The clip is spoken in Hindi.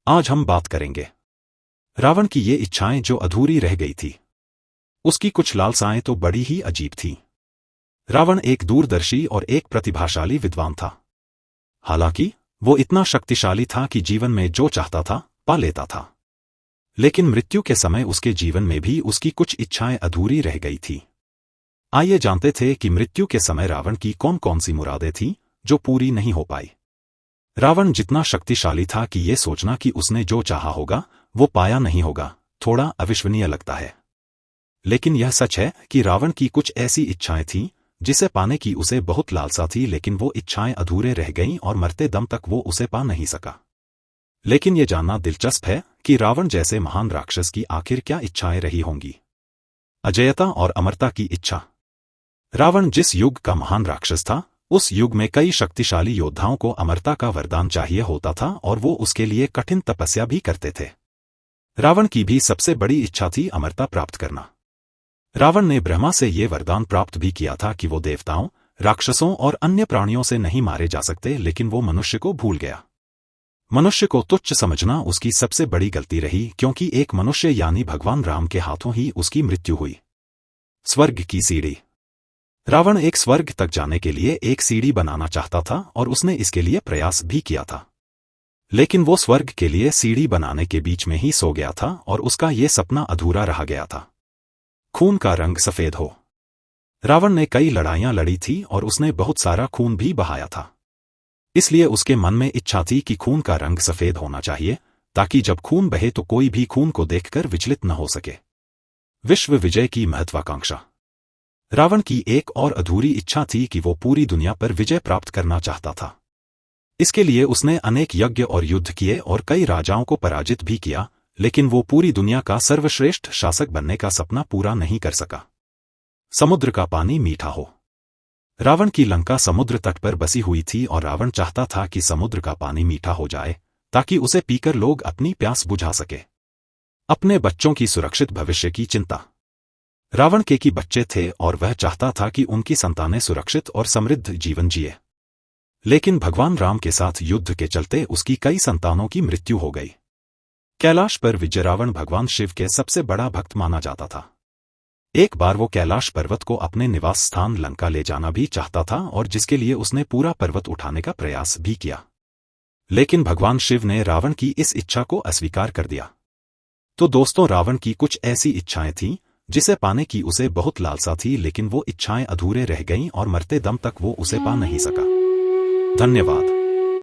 आज हम बात करेंगे रावण की ये इच्छाएं जो अधूरी रह गई थी। उसकी कुछ लालसाएं तो बड़ी ही अजीब थीं। रावण एक दूरदर्शी और एक प्रतिभाशाली विद्वान था। हालांकि वो इतना शक्तिशाली था कि जीवन में जो चाहता था पा लेता था, लेकिन मृत्यु के समय उसके जीवन में भी उसकी कुछ इच्छाएं अधूरी रह गई थी। आइए जानते थे कि मृत्यु के समय रावण की कौन कौन सी मुरादें थीं जो पूरी नहीं हो पाई। रावण जितना शक्तिशाली था कि ये सोचना कि उसने जो चाहा होगा वो पाया नहीं होगा थोड़ा अविश्वसनीय लगता है, लेकिन यह सच है कि रावण की कुछ ऐसी इच्छाएं थीं जिसे पाने की उसे बहुत लालसा थी, लेकिन वो इच्छाएं अधूरे रह गईं और मरते दम तक वो उसे पा नहीं सका। लेकिन ये जानना दिलचस्प है कि रावण जैसे महान राक्षस की आखिर क्या इच्छाएं रही होंगी। अजेयता और अमरता की इच्छा। रावण जिस युग का महान राक्षस था, उस युग में कई शक्तिशाली योद्धाओं को अमरता का वरदान चाहिए होता था और वो उसके लिए कठिन तपस्या भी करते थे। रावण की भी सबसे बड़ी इच्छा थी अमरता प्राप्त करना। रावण ने ब्रह्मा से ये वरदान प्राप्त भी किया था कि वो देवताओं, राक्षसों और अन्य प्राणियों से नहीं मारे जा सकते, लेकिन वो मनुष्य को भूल गया। मनुष्य को तुच्छ समझना उसकी सबसे बड़ी गलती रही, क्योंकि एक मनुष्य यानी भगवान राम के हाथों ही उसकी मृत्यु हुई। स्वर्ग की सीढ़ी। रावण एक स्वर्ग तक जाने के लिए एक सीढ़ी बनाना चाहता था और उसने इसके लिए प्रयास भी किया था, लेकिन वो स्वर्ग के लिए सीढ़ी बनाने के बीच में ही सो गया था और उसका ये सपना अधूरा रह गया था। खून का रंग सफेद हो। रावण ने कई लड़ाइयां लड़ी थी और उसने बहुत सारा खून भी बहाया था, इसलिए उसके मन में इच्छा थी कि खून का रंग सफेद होना चाहिए, ताकि जब खून बहे तो कोई भी खून को देखकर विचलित न हो सके। विश्व विजय की महत्वाकांक्षा। रावण की एक और अधूरी इच्छा थी कि वो पूरी दुनिया पर विजय प्राप्त करना चाहता था। इसके लिए उसने अनेक यज्ञ और युद्ध किए और कई राजाओं को पराजित भी किया, लेकिन वो पूरी दुनिया का सर्वश्रेष्ठ शासक बनने का सपना पूरा नहीं कर सका। समुद्र का पानी मीठा हो। रावण की लंका समुद्र तट पर बसी हुई थी और रावण चाहता था कि समुद्र का पानी मीठा हो जाए ताकि उसे पीकर लोग अपनी प्यास बुझा सके। अपने बच्चों की सुरक्षित भविष्य की चिंता। रावण के बच्चे थे और वह चाहता था कि उनकी संतानें सुरक्षित और समृद्ध जीवन जिए, लेकिन भगवान राम के साथ युद्ध के चलते उसकी कई संतानों की मृत्यु हो गई। कैलाश पर विजय। रावण भगवान शिव के सबसे बड़ा भक्त माना जाता था। एक बार वो कैलाश पर्वत को अपने निवास स्थान लंका ले जाना भी चाहता था और जिसके लिए उसने पूरा पर्वत उठाने का प्रयास भी किया, लेकिन भगवान शिव ने रावण की इस इच्छा को अस्वीकार कर दिया। तो दोस्तों, रावण की कुछ ऐसी इच्छाएं थीं जिसे पाने की उसे बहुत लालसा थी, लेकिन वो इच्छाएं अधूरे रह गईं और मरते दम तक वो उसे पा नहीं सका। धन्यवाद।